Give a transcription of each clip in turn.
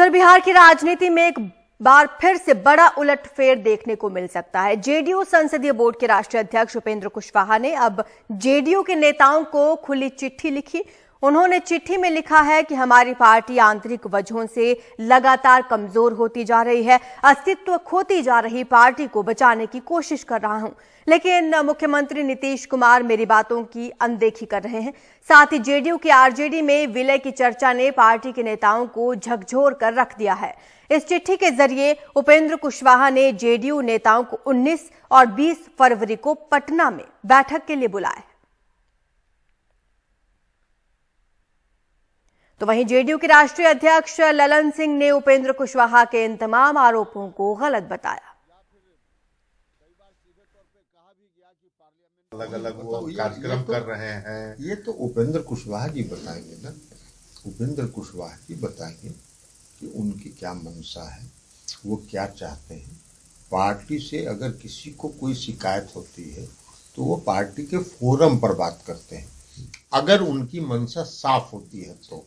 उधर बिहार की राजनीति में एक बार फिर से बड़ा उलटफेर देखने को मिल सकता है। जेडीयू संसदीय बोर्ड के राष्ट्रीय अध्यक्ष उपेंद्र कुशवाहा ने अब जेडीयू के नेताओं को खुली चिट्ठी लिखी। उन्होंने चिट्ठी में लिखा है कि हमारी पार्टी आंतरिक वजहों से लगातार कमजोर होती जा रही है, अस्तित्व खोती जा रही पार्टी को बचाने की कोशिश कर रहा हूं, लेकिन मुख्यमंत्री नीतीश कुमार मेरी बातों की अनदेखी कर रहे हैं। साथ ही जेडीयू की आरजेडी में विलय की चर्चा ने पार्टी के नेताओं को झकझोर कर रख दिया है। इस चिट्ठी के जरिए उपेंद्र कुशवाहा ने जेडीयू नेताओं को 19 और 20 फरवरी को पटना में बैठक के लिए बुलाया। तो वहीं जेडीयू के राष्ट्रीय अध्यक्ष ललन सिंह ने उपेंद्र कुशवाहा के इन तमाम आरोपों को गलत बताया। अलग अलग वो कार्यक्रम कर रहे हैं, ये तो उपेंद्र कुशवाहा जी बताएंगे ना। उपेंद्र कुशवाहा जी बताएंगे कि उनकी क्या मंशा है, वो क्या चाहते हैं। पार्टी से अगर किसी को कोई शिकायत होती है तो वो पार्टी के फोरम पर बात करते हैं, अगर उनकी मंशा साफ होती है तो।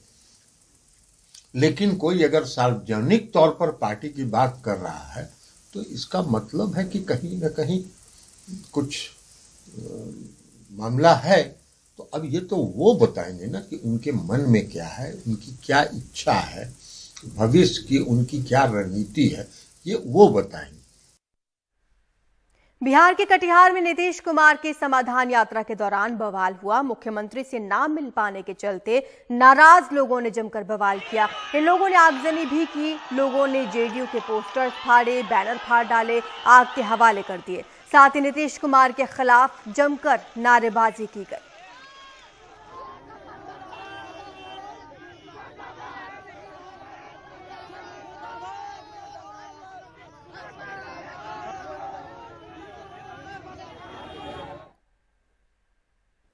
लेकिन कोई अगर सार्वजनिक तौर पर पार्टी की बात कर रहा है तो इसका मतलब है कि कहीं ना कहीं कुछ मामला है। तो अब ये तो वो बताएंगे ना कि उनके मन में क्या है, उनकी क्या इच्छा है, भविष्य की उनकी क्या रणनीति है, ये वो बताएंगे। बिहार के कटिहार में नीतीश कुमार की समाधान यात्रा के दौरान बवाल हुआ। मुख्यमंत्री से ना मिल पाने के चलते नाराज लोगों ने जमकर बवाल किया। इन लोगों ने आगजनी भी की। लोगों ने जेडीयू के पोस्टर्स फाड़े, बैनर फाड़ डाले, आग के हवाले कर दिए। साथ ही नीतीश कुमार के खिलाफ जमकर नारेबाजी की गई।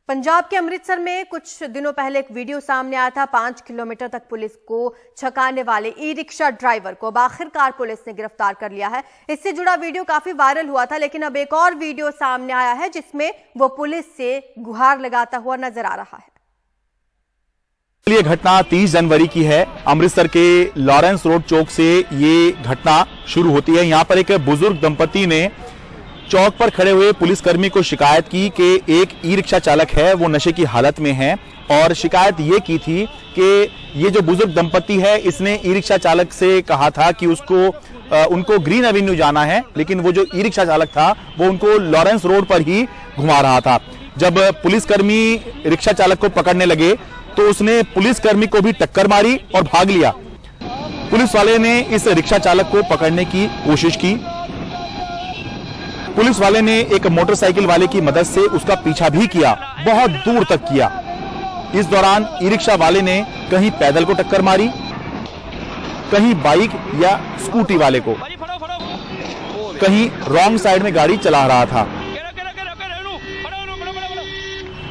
पंजाब के अमृतसर में कुछ दिनों पहले एक वीडियो सामने आया था। 5 किलोमीटर तक पुलिस को छकाने वाले ई रिक्शा ड्राइवर को अब आखिरकार पुलिस ने गिरफ्तार कर लिया है। इससे जुड़ा वीडियो काफी वायरल हुआ था, लेकिन अब एक और वीडियो सामने आया है जिसमें वो पुलिस से गुहार लगाता हुआ नजर आ रहा है। ये घटना 30 जनवरी की है। अमृतसर के लॉरेंस रोड चौक से ये घटना शुरू होती है। यहाँ पर एक बुजुर्ग दंपति ने चौक पर खड़े हुए पुलिसकर्मी को शिकायत की कि एक ई रिक्शा चालक है, वो नशे की हालत में है, और शिकायत ये की थी कि ये जो बुजुर्ग दंपति है इसने ई रिक्शा चालक से कहा था कि उनको ग्रीन एवेन्यू जाना है, लेकिन वो जो ई रिक्शा चालक था वो उनको लॉरेंस रोड पर ही घुमा रहा था। जब पुलिसकर्मी रिक्शा चालक को पकड़ने लगे तो उसने पुलिसकर्मी को भी टक्कर मारी और भाग लिया। पुलिस वाले ने इस रिक्शा चालक को पकड़ने की कोशिश की। पुलिस वाले ने एक मोटरसाइकिल वाले की मदद से उसका पीछा भी किया, बहुत दूर तक किया। इस दौरान ई रिक्शा वाले ने कहीं पैदल को टक्कर मारी, कहीं बाइक या स्कूटी वाले को, कहीं रॉन्ग साइड में गाड़ी चला रहा था।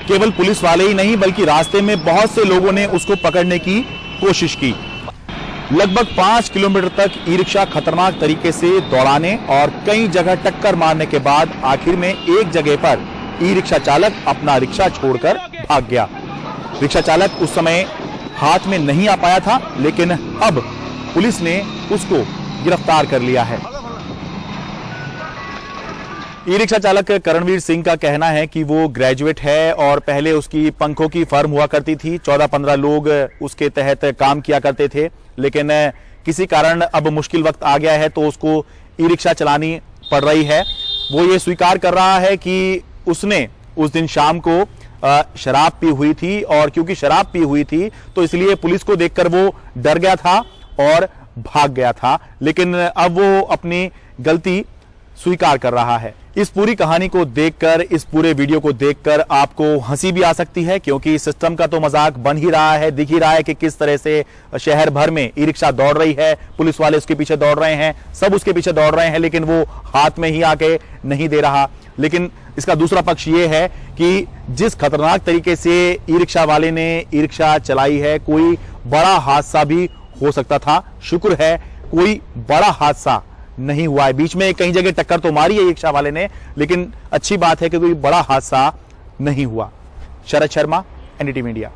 केवल पुलिस वाले ही नहीं बल्कि रास्ते में बहुत से लोगों ने उसको पकड़ने की कोशिश की। लगभग 5 किलोमीटर तक ई रिक्शा खतरनाक तरीके से दौड़ाने और कई जगह टक्कर मारने के बाद आखिर में एक जगह पर ई रिक्शा चालक अपना रिक्शा छोड़कर भाग गया। रिक्शा चालक उस समय हाथ में नहीं आ पाया था, लेकिन अब पुलिस ने उसको गिरफ्तार कर लिया है। ई रिक्शा चालक करणवीर सिंह का कहना है कि वो ग्रेजुएट है और पहले उसकी पंखों की फर्म हुआ करती थी। 14-15 लोग उसके तहत काम किया करते थे, लेकिन किसी कारण अब मुश्किल वक्त आ गया है तो उसको ई रिक्शा चलानी पड़ रही है। वो ये स्वीकार कर रहा है कि उसने उस दिन शाम को शराब पी हुई थी, और क्योंकि शराब पी हुई थी तो इसलिए पुलिस को देखकर वो डर गया था और भाग गया था, लेकिन अब वो अपनी गलती स्वीकार कर रहा है। इस पूरी कहानी को देखकर, इस पूरे वीडियो को देखकर आपको हंसी भी आ सकती है, क्योंकि सिस्टम का तो मजाक बन ही रहा है। दिख ही रहा है कि किस तरह से शहर भर में ई रिक्शा दौड़ रही है, पुलिस वाले उसके पीछे दौड़ रहे हैं, सब उसके पीछे दौड़ रहे हैं, लेकिन वो हाथ में ही आके नहीं दे रहा। लेकिन इसका दूसरा पक्ष ये है कि जिस खतरनाक तरीके से ई रिक्शा वाले ने ई रिक्शा चलाई है, कोई बड़ा हादसा भी हो सकता था। शुक्र है कोई बड़ा हादसा नहीं हुआ है। बीच में कई जगह टक्कर तो मारी है रिक्शा वाले ने, लेकिन अच्छी बात है कि कोई बड़ा हादसा नहीं हुआ। Sharad Sharma, NDTV media.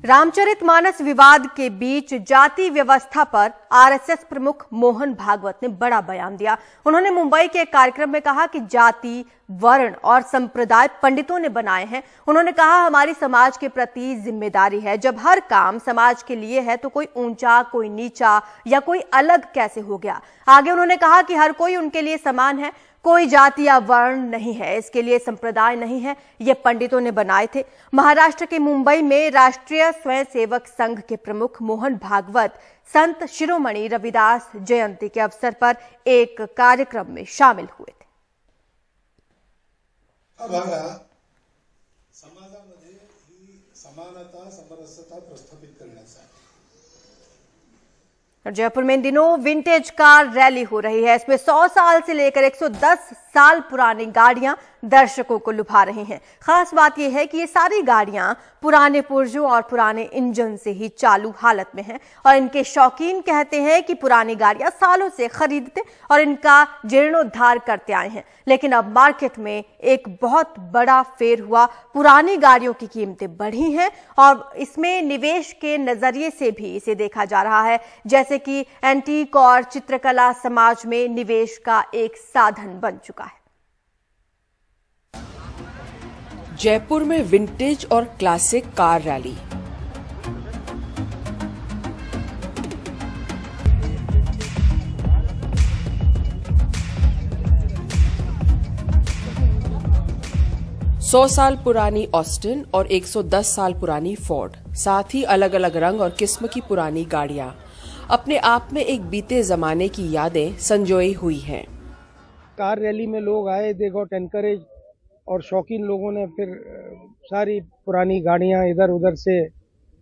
रामचरितमानस विवाद के बीच जाति व्यवस्था पर आरएसएस प्रमुख मोहन भागवत ने बड़ा बयान दिया। उन्होंने मुंबई के एक कार्यक्रम में कहा कि जाति, वर्ण और संप्रदाय पंडितों ने बनाए हैं। उन्होंने कहा, हमारी समाज के प्रति जिम्मेदारी है। जब हर काम समाज के लिए है तो कोई ऊंचा, कोई नीचा या कोई अलग कैसे हो गया। आगे उन्होंने कहा कि हर कोई उनके लिए समान है, कोई जाति या वर्ण नहीं है, इसके लिए संप्रदाय नहीं है, ये पंडितों ने बनाए थे। महाराष्ट्र के मुंबई में राष्ट्रीय स्वयंसेवक संघ के प्रमुख मोहन भागवत संत शिरोमणि रविदास जयंती के अवसर पर एक कार्यक्रम में शामिल हुए थे। बघा, समाजामध्ये ही समानता, समरसता प्रस्थापित करण्याचा आहे। जयपुर में इन दिनों विंटेज कार रैली हो रही है। इसमें 100 साल से लेकर 110 साल पुरानी गाड़ियां दर्शकों को लुभा रही हैं। खास बात यह है कि ये सारी गाड़ियां पुराने पुर्जों और पुराने इंजन से ही चालू हालत में हैं और इनके शौकीन कहते हैं कि पुरानी गाड़ियां सालों से खरीदते और इनका जीर्णोद्धार करते आए हैं। लेकिन अब मार्केट में एक बहुत बड़ा फेर हुआ। पुरानी गाड़ियों की कीमतें बढ़ी हैं और इसमें निवेश के नजरिए से भी इसे देखा जा रहा है, जैसे कि एंटीक और चित्रकला समाज में निवेश का एक साधन बन चुका है। जयपुर में विंटेज और क्लासिक कार रैली। सौ साल पुरानी ऑस्टिन और 110 साल पुरानी फोर्ड, साथ ही अलग अलग रंग और किस्म की पुरानी गाड़ियां अपने आप में एक बीते जमाने की यादें संजोई हुई हैं। कार रैली में लोग आए, दे गॉट एनकरेज और शौकीन लोगों ने फिर सारी पुरानी गाड़ियां इधर उधर से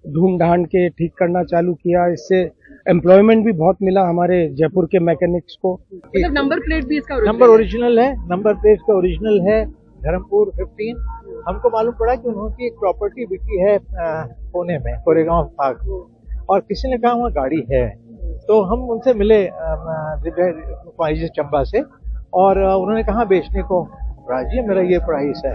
ढूंढ ढांड के ठीक करना चालू किया। इससे एम्प्लॉयमेंट भी बहुत मिला हमारे जयपुर के मैकेनिक्स को। मतलब नंबर प्लेट भी इसका नंबर ओरिजिनल है, नंबर प्लेट का ओरिजिनल है। धर्मपुर 15। हमको मालूम पड़ा कि उन्होंने एक प्रॉपर्टी बिकी है पुणे में, कोरेगांव पार्क, और किसी ने कहा वहाँ गाड़ी है, तो हम उनसे मिले चंबा से और उन्होंने कहा बेचने को राजी है, मेरा ये प्राइस है।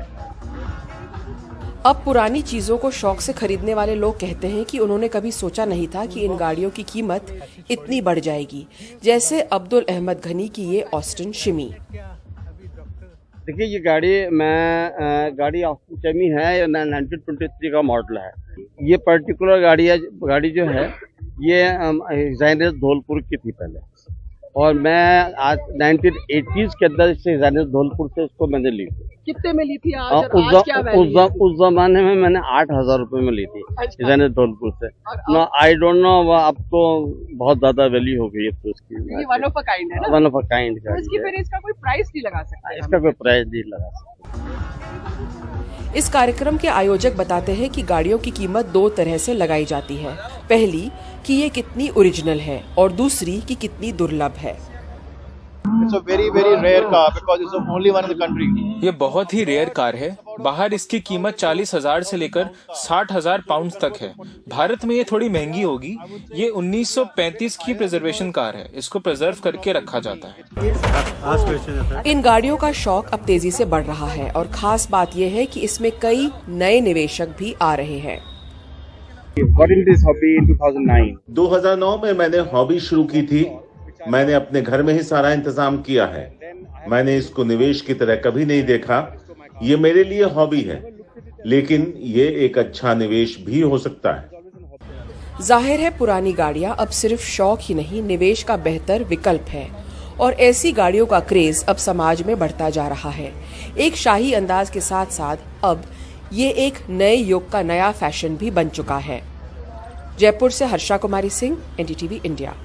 अब पुरानी चीजों को शौक से खरीदने वाले लोग कहते हैं कि उन्होंने कभी सोचा नहीं था कि इन गाड़ियों की कीमत इतनी बढ़ जाएगी, जैसे अब्दुल अहमद घनी की ये ऑस्टिन शिमी। देखिए, ये गाड़ी ऑस्टिन शिमी है, 1923 का मॉडल है। ये पर्टिकुलर गाड़ी जो है ये डिजाइनर धौलपुर की थी पहले, और मैं आज 1980s के अंदर से डिजाइनर धौलपुर से इसको मैंने ली थी। कितने में ली थी आज? और आज क्या वैल्यू है? उस जमाने में मैंने 8,000 रुपए में ली थी डिजाइनर धौलपुर से। नो आई डोंट नो, अब तो बहुत ज्यादा वैल्यू हो गई है तो इसकी। ये वन ऑफ अ काइंड है ना? वन ऑफ अ काइंड का। इसकी फिर इसका कोई प्राइस नहीं लगा सकता? इसका कोई प्राइस नहीं लगा सकता। इस कार्यक्रम के आयोजक बताते हैं कि गाड़ियों की कीमत दो तरह से लगाई जाती है। पहली कि ये कितनी ओरिजिनल है और दूसरी कि कितनी दुर्लभ है। It's a very rare car because it's the only one in the country. ये बहुत ही रेयर कार है। बाहर इसकी कीमत 40,000 से लेकर 60,000 पाउंड तक है। भारत में ये थोड़ी महंगी होगी। ये 1935 की प्रिजर्वेशन कार है, इसको प्रिजर्व करके रखा जाता है। इन गाड़ियों का शौक अब तेजी से बढ़ रहा है और खास बात यह है कि इसमें कई नए निवेशक भी आ रहे हैं। 2009 में मैंने हॉबी शुरू की थी। मैंने अपने घर में ही सारा इंतजाम किया है। मैंने इसको निवेश की तरह कभी नहीं देखा। ये मेरे लिए हॉबी है, लेकिन ये एक अच्छा निवेश भी हो सकता है। जाहिर है पुरानी गाड़ियां अब सिर्फ शौक ही नहीं, निवेश का बेहतर विकल्प है और ऐसी गाड़ियों का क्रेज अब समाज में बढ़ता जा रहा है। एक शाही अंदाज के साथ साथ अब ये एक नए युग का नया फैशन भी बन चुका है। जयपुर से हर्षा कुमारी सिंह, एनडीटीवी इंडिया।